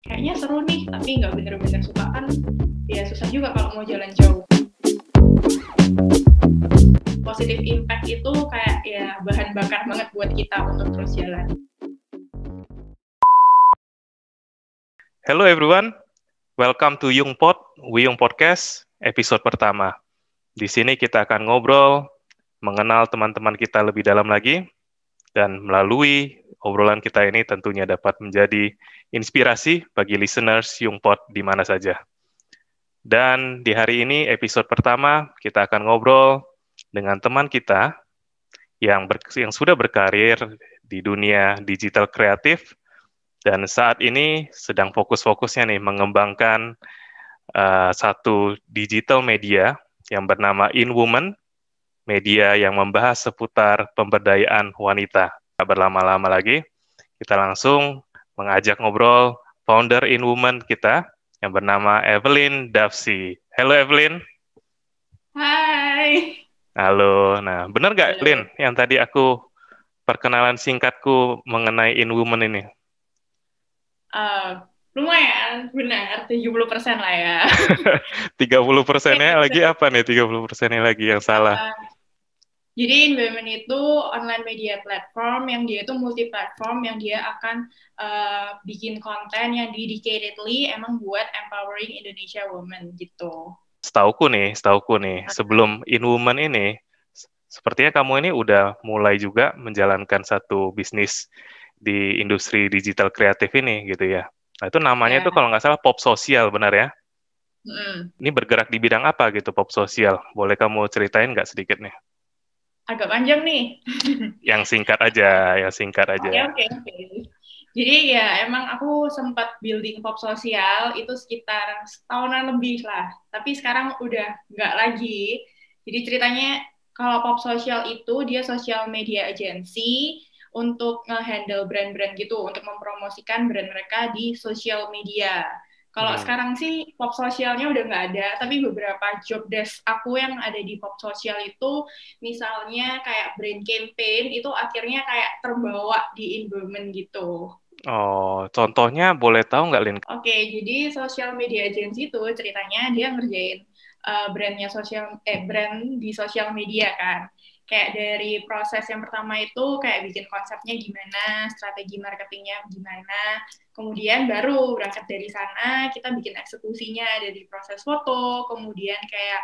kayaknya seru nih, tapi nggak bener-bener suka kan, ya susah juga kalau mau jalan jauh. Positive impact itu kayak ya bahan bakar banget buat kita untuk terus jalan. Hello everyone, welcome to Yungpod, Wiyung Podcast, episode pertama. Di sini kita akan ngobrol, mengenal teman-teman kita lebih dalam lagi, dan melalui obrolan kita ini tentunya dapat menjadi inspirasi bagi listeners Yungpod di mana saja. Dan di hari ini, episode pertama, kita akan ngobrol dengan teman kita yang sudah berkarir di dunia digital kreatif, dan saat ini sedang fokus-fokusnya nih mengembangkan satu digital media yang bernama InWoman, media yang membahas seputar pemberdayaan wanita. Tak berlama-lama lagi, kita langsung mengajak ngobrol founder InWoman kita yang bernama Evelyn Dafsi. Halo Evelyn. Hai. Halo. Nah, benar nggak Halo. Evelyn yang tadi aku perkenalan singkatku mengenai InWoman ini? Lumayan, benar, 70% lah ya. 30%-nya lagi apa nih? 30%-nya lagi yang salah. Jadi Inwomen itu online media platform yang dia itu multi platform yang dia akan bikin konten yang dedicatedly emang buat empowering Indonesia women gitu. Setauku nih, sebelum InWoman ini, sepertinya kamu ini udah mulai juga menjalankan satu bisnis di industri digital kreatif ini, gitu ya. Nah, itu namanya Ya, itu kalau nggak salah Pop Sosial, benar ya? mm, Ini bergerak di bidang apa gitu, Pop Sosial? Boleh kamu ceritain nggak sedikit nih? agak panjang nih. Yang singkat aja, yang singkat Oke, aja. oke, oke. Jadi ya emang aku sempat building pop sosial itu sekitar setahunan lebih lah. Tapi sekarang udah nggak lagi. Jadi ceritanya kalau pop sosial itu dia sosial media agency untuk nge-handle brand-brand gitu, untuk mempromosikan brand mereka di sosial media. Kalau Hmm. sekarang sih pop sosialnya udah nggak ada, tapi beberapa job desk aku yang ada di pop sosial itu misalnya kayak brand campaign itu akhirnya kayak terbawa di environment gitu. Oh, contohnya boleh tahu nggak, Lin? Oke, jadi social media agency itu ceritanya dia ngerjain brand di sosial media kan. Kayak dari proses yang pertama itu kayak bikin konsepnya gimana, strategi marketingnya gimana, kemudian baru berangkat dari sana kita bikin eksekusinya dari proses foto, kemudian kayak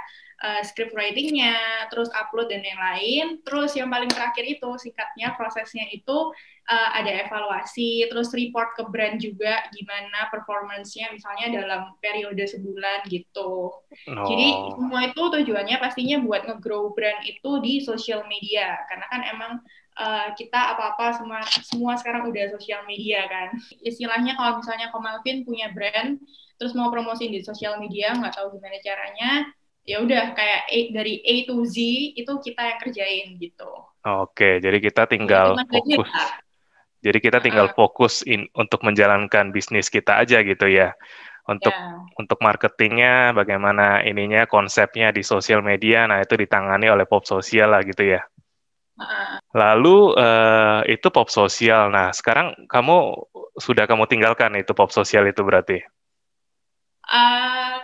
script writingnya, terus upload dan yang lain. Terus yang paling terakhir itu singkatnya prosesnya itu ada evaluasi, terus report ke brand juga gimana performance-nya misalnya dalam periode sebulan gitu. Jadi Oh, semua itu tujuannya pastinya buat nge-grow brand itu di social media, karena kan emang kita apa-apa semua sekarang udah social media kan. Istilahnya kalau misalnya Komalvin punya brand, terus mau promosiin di social media, nggak tahu gimana caranya, ya udah kayak dari A to Z itu kita yang kerjain gitu. oke. Jadi kita Jadi tinggal teman gaji fokus. lah. Jadi kita tinggal fokus untuk menjalankan bisnis kita aja gitu ya. Untuk Ya. untuk marketingnya, bagaimana ininya, konsepnya di sosial media, nah itu ditangani oleh Pop Sosial lah gitu ya. Lalu itu Pop Sosial. Nah sekarang kamu tinggalkan itu Pop Sosial itu berarti. Uh,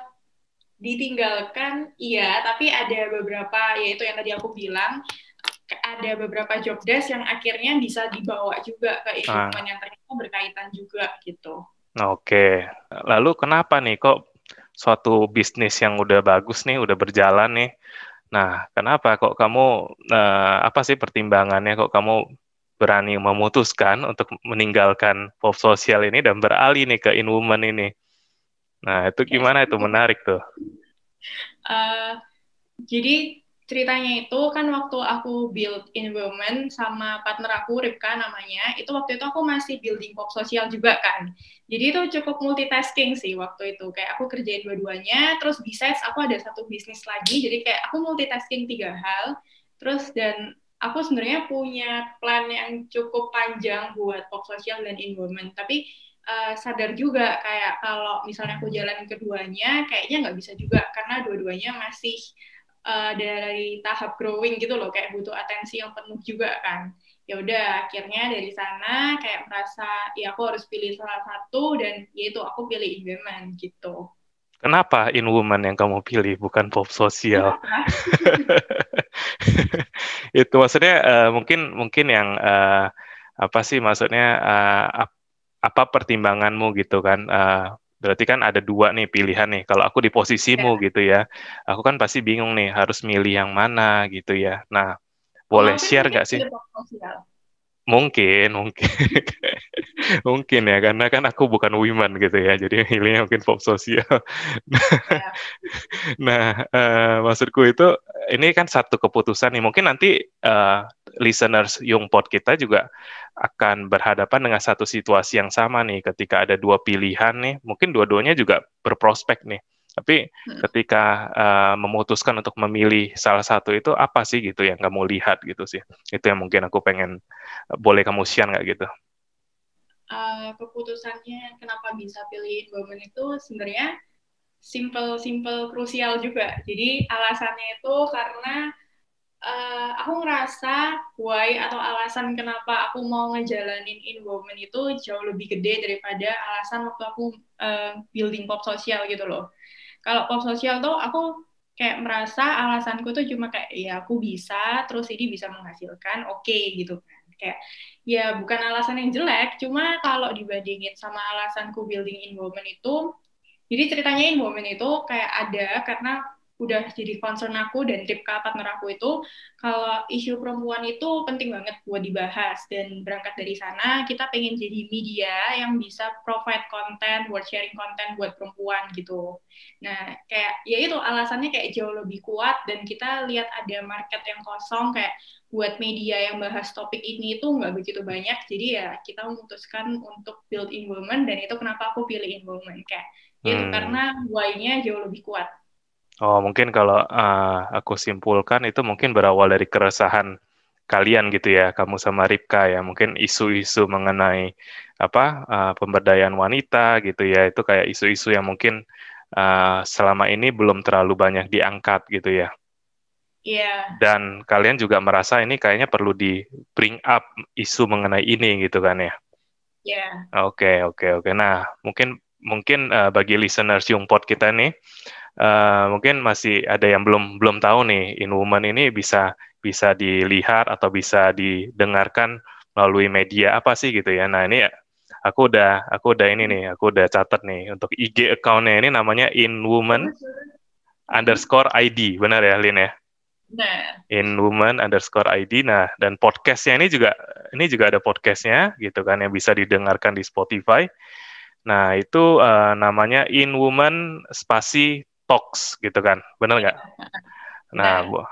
Ditinggalkan, iya, tapi ada beberapa, yaitu yang tadi aku bilang, ada beberapa job desk yang akhirnya bisa dibawa juga ke Nah, improvement yang ternyata berkaitan juga gitu. oke. Lalu kenapa nih kok suatu bisnis yang udah bagus nih, udah berjalan nih, nah, kenapa kok kamu, apa sih pertimbangannya kok kamu berani memutuskan untuk meninggalkan pop sosial ini dan beralih nih ke InWoman ini? Nah, itu Kayak gimana itu menarik tuh? uh, jadi ceritanya itu kan waktu aku build environment sama partner aku Ripka namanya, itu waktu itu aku masih building pop sosial juga kan. Jadi itu cukup multitasking sih waktu itu. Kayak aku kerjain dua-duanya, terus besides aku ada satu bisnis lagi, jadi kayak aku multitasking tiga hal. Terus dan aku sebenarnya punya plan yang cukup panjang buat pop sosial dan environment, tapi sadar juga kayak kalau misalnya aku jalan keduanya, kayaknya nggak bisa juga karena dua-duanya masih dari tahap growing gitu loh, kayak butuh atensi yang penuh juga kan. ya udah akhirnya dari sana kayak merasa ya aku harus pilih salah satu dan yaitu aku pilih Inwomen gitu. Kenapa In Woman yang kamu pilih, bukan pop sosial? Kenapa? Itu maksudnya mungkin mungkin yang apa sih maksudnya apa pertimbanganmu gitu kan? Berarti kan ada dua nih pilihan nih. Kalau aku di posisimu Ya. gitu ya, aku kan pasti bingung nih harus milih yang mana gitu ya. Nah, Oh, boleh Alvin share mungkin nggak sih? pilih pop sosial. Mungkin, mungkin. Mungkin ya, karena kan aku bukan women gitu ya, jadi milihnya mungkin pop sosial. Ya. Nah, maksudku itu ini kan satu keputusan nih. Mungkin nanti listeners Youngpod kita juga akan berhadapan dengan satu situasi yang sama nih. Ketika ada dua pilihan nih, mungkin dua-duanya juga berprospek nih. Tapi Hmm. ketika memutuskan untuk memilih salah satu itu apa sih gitu yang kamu lihat gitu sih? Itu yang mungkin aku pengen boleh kamu share nggak gitu? Keputusannya kenapa bisa pilih Inwomen itu sebenarnya simple krusial juga. Jadi alasannya itu karena aku ngerasa why atau alasan kenapa aku mau ngejalanin Inwomen itu jauh lebih gede daripada alasan waktu aku building pop sosial gitu loh. Kalau pop sosial tuh aku kayak merasa alasanku tuh cuma kayak ya aku bisa, terus ini bisa menghasilkan, oke gitu kan. Kayak ya bukan alasan yang jelek, cuma kalau dibandingin sama alasanku building in women itu, jadi ceritanya in women itu kayak ada karena udah jadi concern aku dan Ripka partner aku itu kalau isu perempuan itu penting banget buat dibahas dan berangkat dari sana kita pengen jadi media yang bisa provide konten buat sharing konten buat perempuan gitu. Nah, kayak ya itu alasannya kayak jauh lebih kuat dan kita lihat ada market yang kosong kayak buat media yang bahas topik ini itu nggak begitu banyak. Jadi ya kita memutuskan untuk build in women dan itu kenapa aku pilih in women kayak itu Hmm. karena why-nya jauh lebih kuat. Oh, mungkin kalau aku simpulkan itu mungkin berawal dari keresahan kalian gitu ya, kamu sama Ripka ya. Mungkin isu-isu mengenai apa pemberdayaan wanita gitu ya, itu kayak isu-isu yang mungkin selama ini belum terlalu banyak diangkat gitu ya. Iya, Dan kalian juga merasa ini kayaknya perlu di bring up isu mengenai ini gitu kan ya. iya, Oke, oke, oke. Nah, mungkin mungkin bagi listeners Youngpod kita nih mungkin masih ada yang belum belum tahu nih, In Woman ini bisa bisa dilihat atau bisa didengarkan melalui media apa sih gitu ya. Nah ini aku udah ini nih, aku udah catat nih untuk IG account-nya ini namanya In Woman bagus. Mm-mm. underscore ID, benar ya Lin ya? Nah, In Woman underscore ID. Nah dan podcastnya ini juga ada podcastnya gitu kan yang bisa didengarkan di Spotify. Nah, itu namanya In Woman Spasi Talks gitu kan. Benar nggak? ya, Nah, benar.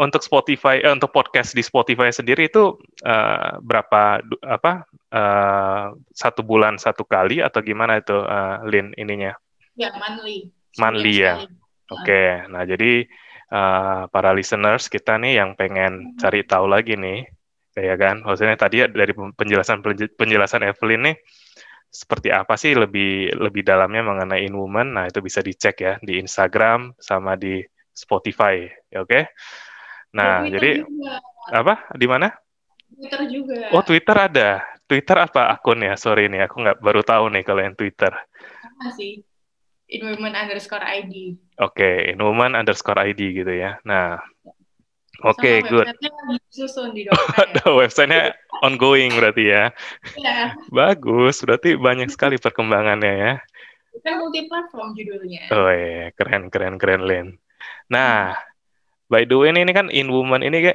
untuk Spotify untuk podcast di Spotify sendiri itu berapa apa satu bulan satu kali atau gimana itu Lin ininya? Ya, monthly, sebulan Monthly ya. sekali. Oke. Nah, jadi para listeners kita nih yang pengen cari tahu lagi nih, kayak kan, maksudnya tadi ya dari penjelasan penjelasan Evelyn nih seperti apa sih lebih lebih dalamnya mengenai In Woman. Nah, itu bisa dicek ya di Instagram sama di Spotify. Ya, oke. Ada Nah, Twitter jadi juga. apa? Di mana? Twitter juga. Oh, Twitter ada. Twitter apa akunnya? Sorry nih, aku nggak baru tahu nih kalau yang Twitter. Sama sih. inwomen_id. Oke, In Woman underscore ID gitu ya. Nah, Sama oke, good. websitenya lagi disusun didoakan ya. Ada websitenya ongoing berarti ya. Ya, Bagus, berarti banyak sekali perkembangannya ya. kan multi platform judulnya. Oh iya, keren, keren, keren, Len. Nah, by the way, ini kan In Woman ini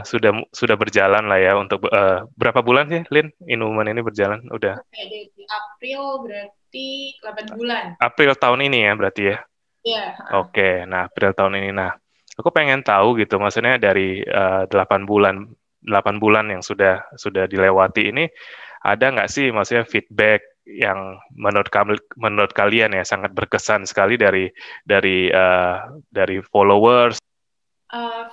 sudah berjalan lah ya untuk berapa bulan sih, Lin? In Woman ini berjalan udah Oke, dari April berarti 8 bulan. April tahun ini ya berarti ya. Ya, Oke, nah April tahun ini. Nah, aku pengen tahu gitu, maksudnya dari 8 bulan yang sudah dilewati ini, ada nggak sih, maksudnya feedback yang menurut kalian ya sangat berkesan sekali dari followers.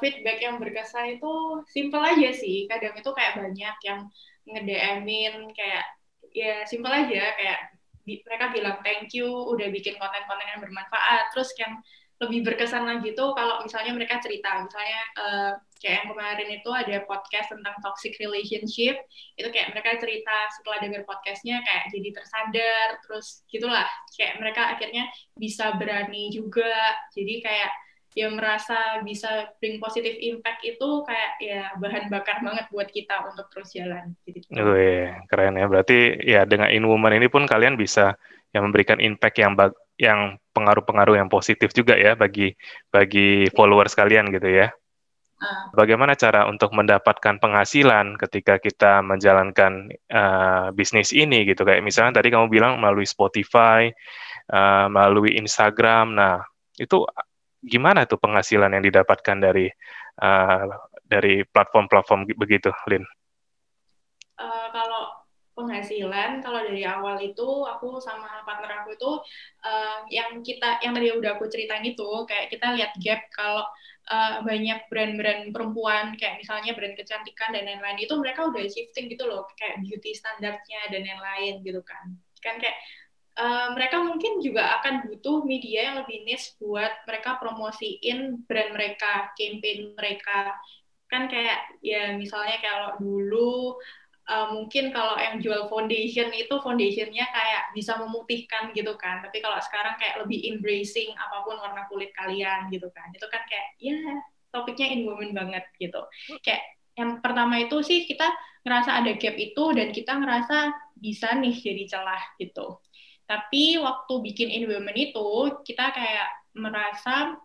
feedback yang berkesan itu simple aja sih. Kadang itu kayak banyak yang nge-DM-in kayak ya simple aja kayak mereka bilang thank you udah bikin konten-konten yang bermanfaat. Terus yang lebih berkesan lagi tuh kalau misalnya mereka cerita, misalnya kayak yang kemarin itu ada podcast tentang toxic relationship, itu kayak mereka cerita setelah denger podcastnya kayak jadi tersadar, terus gitulah, kayak mereka akhirnya bisa berani juga, jadi kayak ya merasa bisa bring positive impact itu kayak ya bahan bakar banget buat kita untuk terus jalan gitu. Wih, keren ya. Berarti ya dengan In Woman ini pun kalian bisa yang memberikan impact yang pengaruh-pengaruh yang positif juga ya bagi followers kalian gitu ya. Bagaimana cara untuk mendapatkan penghasilan ketika kita menjalankan bisnis ini gitu? Kayak misalnya tadi kamu bilang melalui Spotify, melalui Instagram. Nah, itu gimana tuh penghasilan yang didapatkan dari platform-platform begitu, Lin? Kalau penghasilan, kalau dari awal itu aku sama partner aku itu yang tadi udah aku ceritain itu kayak kita lihat gap kalau banyak brand-brand perempuan kayak misalnya brand kecantikan dan lain-lain itu mereka udah shifting gitu loh kayak beauty standarnya dan lain-lain gitu kan kayak mereka mungkin juga akan butuh media yang lebih niche buat mereka promosiin brand mereka, campaign mereka kan kayak ya misalnya kalau dulu mungkin kalau yang jual foundation itu foundationnya kayak bisa memutihkan gitu kan tapi kalau sekarang kayak lebih embracing apapun warna kulit kalian gitu kan itu kan kayak ya topiknya in women banget gitu kayak yang pertama itu sih kita ngerasa ada gap itu dan kita ngerasa bisa nih jadi celah gitu tapi waktu bikin in women itu kita kayak merasa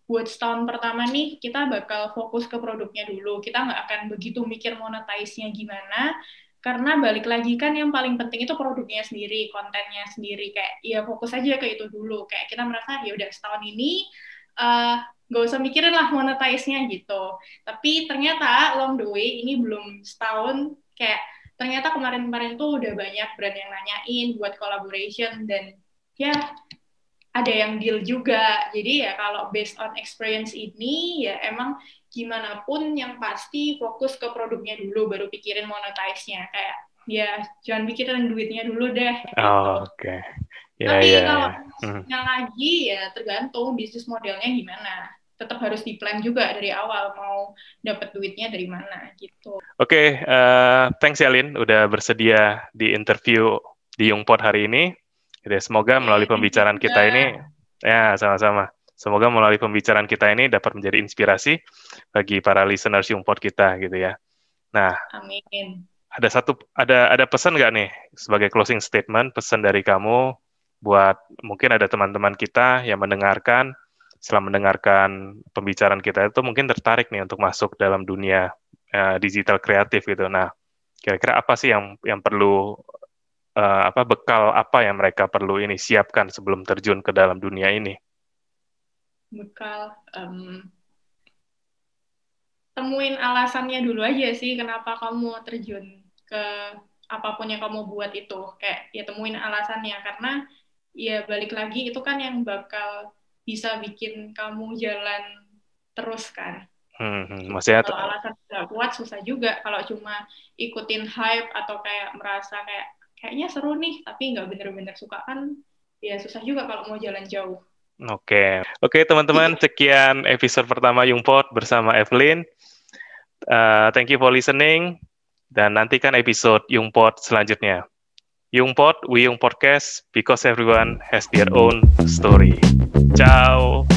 buat setahun pertama nih kita bakal fokus ke produknya dulu. Kita nggak akan begitu mikir monetize-nya gimana, karena balik lagi kan yang paling penting itu produknya sendiri, kontennya sendiri. Kayak ya fokus aja ke itu dulu. Kayak kita merasa ya udah setahun ini nggak usah mikirin lah monetize-nya gitu. Tapi ternyata along the way ini belum setahun kayak ternyata kemarin-kemarin tuh udah banyak brand yang nanyain buat collaboration dan ya ada yang deal juga. Jadi ya kalau based on experience ini ya emang gimana pun yang pasti fokus ke produknya dulu baru pikirin monetize-nya. Kayak ya jangan pikirin duitnya dulu deh gitu. Oh, oke. Ya, Tapi ya, kalau ya. lagi ya tergantung bisnis modelnya gimana. Tetap harus di-plan juga dari awal mau dapat duitnya dari mana gitu. Oke, thanks ya Lin udah bersedia di interview di Youngpod hari ini. Jadi semoga melalui pembicaraan kita ini, ya sama-sama. Semoga melalui pembicaraan kita ini dapat menjadi inspirasi bagi para listeners Youngpod kita gitu ya. Nah, amin. Ada pesan nggak nih sebagai closing statement, pesan dari kamu buat mungkin ada teman-teman kita yang mendengarkan, setelah mendengarkan pembicaraan kita itu mungkin tertarik nih untuk masuk dalam dunia digital kreatif gitu. Nah, kira-kira apa sih yang perlu bekal apa yang mereka perlu ini siapkan sebelum terjun ke dalam dunia ini? Bekal temuin alasannya dulu aja sih kenapa kamu terjun ke apapun yang kamu buat itu. Kayak ya temuin alasannya karena ya balik lagi itu kan yang bakal bisa bikin kamu jalan terus kan. Maksudnya kalau alasan nggak kuat susah juga. Kalau cuma ikutin hype atau kayak merasa kayaknya seru nih tapi nggak bener-bener suka kan ya susah juga kalau mau jalan jauh. Oke, teman-teman, sekian episode pertama Youngpod bersama Evelyn. Thank you for listening, dan nantikan episode Youngpod selanjutnya. Youngpod, We Young Podcast, because everyone has their own story. Ciao.